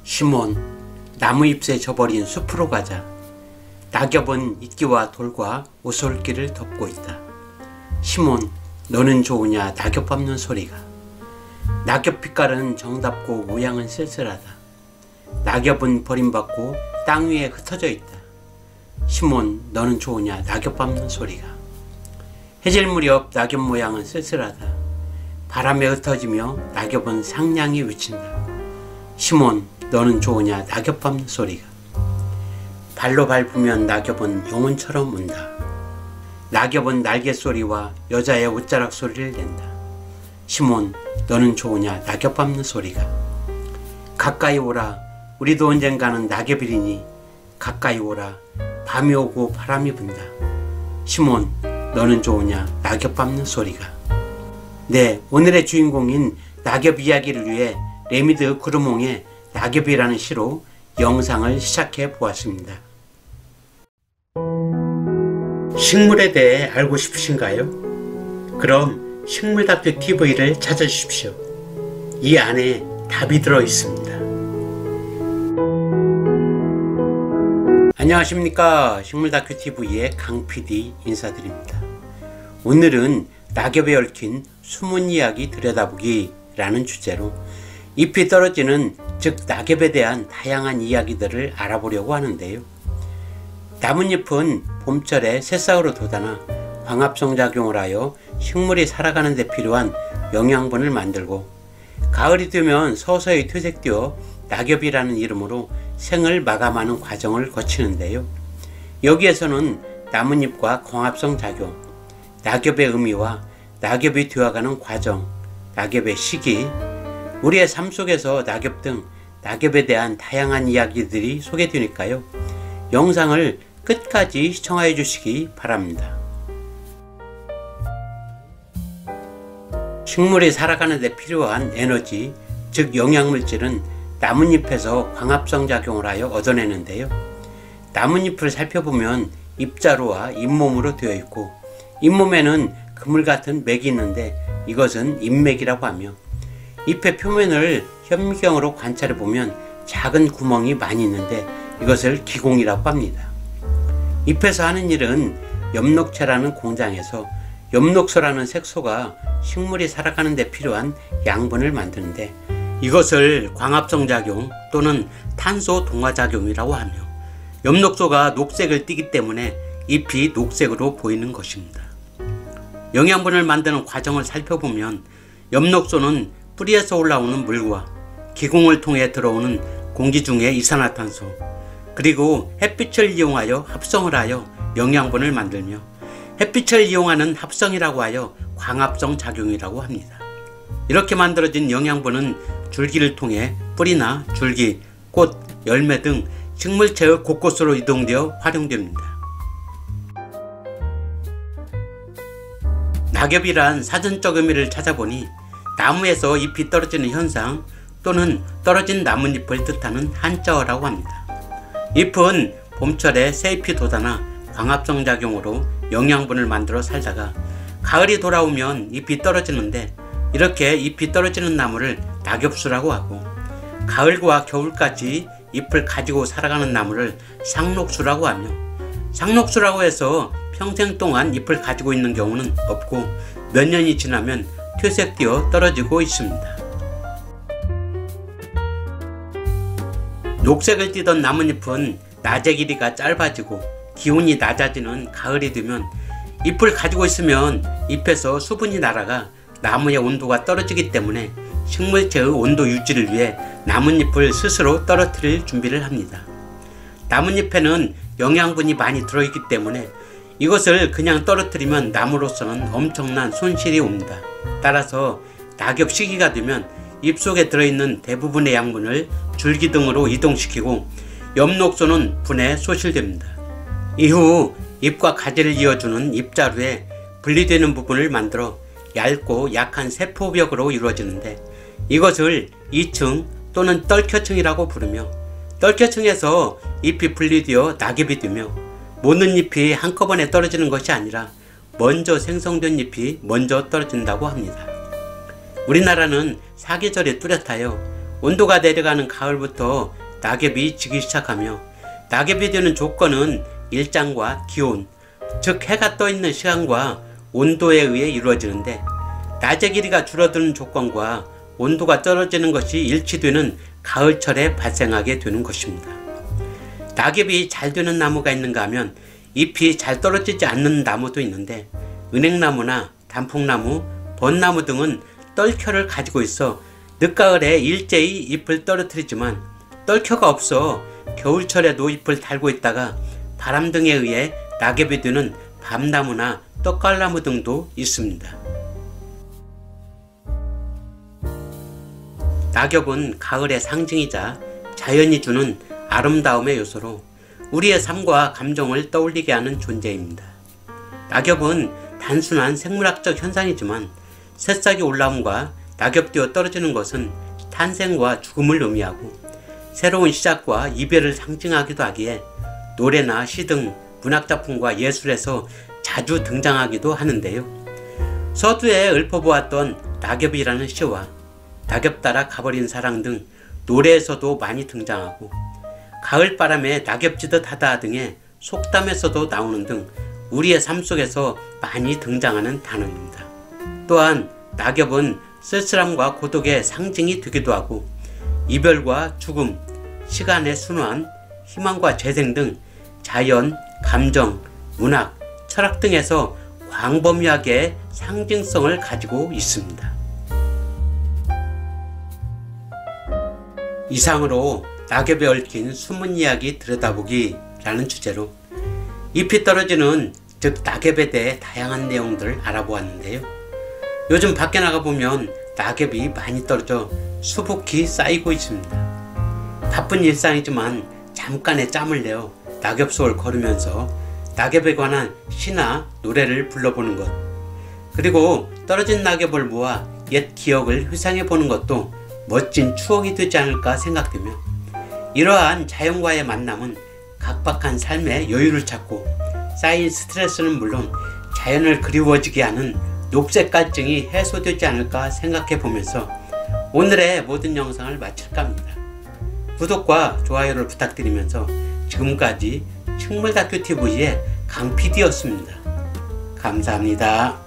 시몬, 나무잎새 져버린 숲으로 가자. 낙엽은 이끼와 돌과 오솔길을 덮고 있다. 시몬, 너는 좋으냐 낙엽 밟는 소리가. 낙엽 빛깔은 정답고 모양은 쓸쓸하다. 낙엽은 버림받고 땅 위에 흩어져 있다. 시몬, 너는 좋으냐 낙엽 밟는 소리가. 해질 무렵 낙엽 모양은 쓸쓸하다. 바람에 흩어지며 낙엽은 상냥히 외친다. 시몬, 너는 좋으냐 낙엽 밟는 소리가. 발로 밟으면 낙엽은 영혼처럼 운다. 낙엽은 날갯소리와 여자의 옷자락 소리를 낸다. 시몬, 너는 좋으냐 낙엽 밟는 소리가. 가까이 오라, 우리도 언젠가는 낙엽이리니. 가까이 오라, 밤이 오고 바람이 분다. 시몬, 너는 좋으냐 낙엽 밟는 소리가. 네, 오늘의 주인공인 낙엽 이야기를 위해 레미드 그루몽의 낙엽이라는 시로 영상을 시작해 보았습니다. 식물에 대해 알고 싶으신가요? 그럼 식물다큐TV를 찾아주십시오. 이 안에 답이 들어 있습니다. 안녕하십니까, 식물다큐TV의 강PD 인사드립니다. 오늘은 낙엽에 얽힌 숨은 이야기 들여다보기 라는 주제로 잎이 떨어지는, 즉 낙엽에 대한 다양한 이야기들을 알아보려고 하는데요. 나뭇잎은 봄철에 새싹으로 돋아나 광합성작용을 하여 식물이 살아가는 데 필요한 영양분을 만들고, 가을이 되면 서서히 퇴색되어 낙엽이라는 이름으로 생을 마감하는 과정을 거치는데요. 여기에서는 나뭇잎과 광합성작용, 낙엽의 의미와 낙엽이 되어가는 과정, 낙엽의 시기, 우리의 삶 속에서 낙엽 등 낙엽에 대한 다양한 이야기들이 소개되니까요. 영상을 끝까지 시청해 주시기 바랍니다. 식물이 살아가는 데 필요한 에너지, 즉 영양물질은 나뭇잎에서 광합성작용을 하여 얻어내는데요. 나뭇잎을 살펴보면 잎자루와 잎몸으로 되어 있고, 잎몸에는 그물 같은 맥이 있는데 이것은 잎맥이라고 하며, 잎의 표면을 현미경으로 관찰해 보면 작은 구멍이 많이 있는데 이것을 기공이라고 합니다. 잎에서 하는 일은 엽록체라는 공장에서 엽록소라는 색소가 식물이 살아가는 데 필요한 양분을 만드는데, 이것을 광합성작용 또는 탄소 동화작용이라고 하며, 엽록소가 녹색을 띠기 때문에 잎이 녹색으로 보이는 것입니다. 영양분을 만드는 과정을 살펴보면 엽록소는 뿌리에서 올라오는 물과 기공을 통해 들어오는 공기 중의 이산화탄소, 그리고 햇빛을 이용하여 합성을 하여 영양분을 만들며, 햇빛을 이용하는 합성이라고 하여 광합성 작용이라고 합니다. 이렇게 만들어진 영양분은 줄기를 통해 뿌리나 줄기, 꽃, 열매 등 식물체의 곳곳으로 이동되어 활용됩니다. 낙엽이란 사전적 의미를 찾아보니 나무에서 잎이 떨어지는 현상 또는 떨어진 나뭇잎을 뜻하는 한자어라고 합니다. 잎은 봄철에 새 잎이 돋아나 광합성작용으로 영양분을 만들어 살다가 가을이 돌아오면 잎이 떨어지는데, 이렇게 잎이 떨어지는 나무를 낙엽수라고 하고, 가을과 겨울까지 잎을 가지고 살아가는 나무를 상록수라고 하며, 상록수라고 해서 평생 동안 잎을 가지고 있는 경우는 없고 몇 년이 지나면 퇴색되어 떨어지고 있습니다. 녹색을 띠던 나뭇잎은 낮의 길이가 짧아지고 기온이 낮아지는 가을이 되면 잎을 가지고 있으면 잎에서 수분이 날아가 나무의 온도가 떨어지기 때문에 식물체의 온도 유지를 위해 나뭇잎을 스스로 떨어뜨릴 준비를 합니다. 나뭇잎에는 영양분이 많이 들어있기 때문에 이것을 그냥 떨어뜨리면 나무로서는 엄청난 손실이 옵니다. 따라서 낙엽 시기가 되면 잎 속에 들어있는 대부분의 양분을 줄기 등으로 이동시키고 엽록소는 분해 소실됩니다. 이후 잎과 가지를 이어주는 잎자루에 분리되는 부분을 만들어 얇고 약한 세포벽으로 이루어지는데, 이것을 이층 또는 떨켜층이라고 부르며, 떨켜층에서 잎이 분리되어 낙엽이 되며, 모든 잎이 한꺼번에 떨어지는 것이 아니라 먼저 생성된 잎이 먼저 떨어진다고 합니다. 우리나라는 사계절이 뚜렷하여 온도가 내려가는 가을부터 낙엽이 지기 시작하며 낙엽이 되는 조건은 일장과 기온, 즉 해가 떠 있는 시간과 온도에 의해 이루어지는데 낮의 길이가 줄어드는 조건과 온도가 떨어지는 것이 일치되는 가을철에 발생하게 되는 것입니다. 낙엽이 잘 되는 나무가 있는가 하면 잎이 잘 떨어지지 않는 나무도 있는데 은행나무나 단풍나무, 벚나무 등은 떨켜를 가지고 있어 늦가을에 일제히 잎을 떨어뜨리지만 떨켜가 없어 겨울철에도 잎을 달고 있다가 바람 등에 의해 낙엽이 되는 밤나무나 떡갈나무 등도 있습니다. 낙엽은 가을의 상징이자 자연이 주는 아름다움의 요소로 우리의 삶과 감정을 떠올리게 하는 존재입니다. 낙엽은 단순한 생물학적 현상이지만 새싹이 올라옴과 낙엽되어 떨어지는 것은 탄생과 죽음을 의미하고 새로운 시작과 이별을 상징하기도 하기에 노래나 시 등 문학작품과 예술에서 자주 등장하기도 하는데요. 서두에 읊어보았던 낙엽이라는 시와 낙엽 따라 가버린 사랑 등 노래에서도 많이 등장하고 가을바람에 낙엽지듯 하다 등의 속담에서도 나오는 등 우리의 삶 속에서 많이 등장하는 단어입니다. 또한 낙엽은 쓸쓸함과 고독의 상징이 되기도 하고 이별과 죽음, 시간의 순환, 희망과 재생 등 자연, 감정, 문학, 철학 등에서 광범위하게 상징성을 가지고 있습니다. 이상으로 낙엽에 얽힌 숨은 이야기 들여다보기 라는 주제로 잎이 떨어지는 즉 낙엽에 대해 다양한 내용들을 알아보았는데요. 요즘 밖에 나가보면 낙엽이 많이 떨어져 수북히 쌓이고 있습니다. 바쁜 일상이지만 잠깐의 짬을 내어 낙엽 속을 걸으면서 낙엽에 관한 시나 노래를 불러보는 것, 그리고 떨어진 낙엽을 모아 옛 기억을 회상해보는 것도 멋진 추억이 되지 않을까 생각되며 이러한 자연과의 만남은 각박한 삶의 여유를 찾고 쌓인 스트레스는 물론 자연을 그리워지게 하는 녹색 갈증이 해소되지 않을까 생각해 보면서 오늘의 모든 영상을 마칠까 합니다. 구독과 좋아요를 부탁드리면서 지금까지 식물다큐TV의 강PD였습니다. 감사합니다.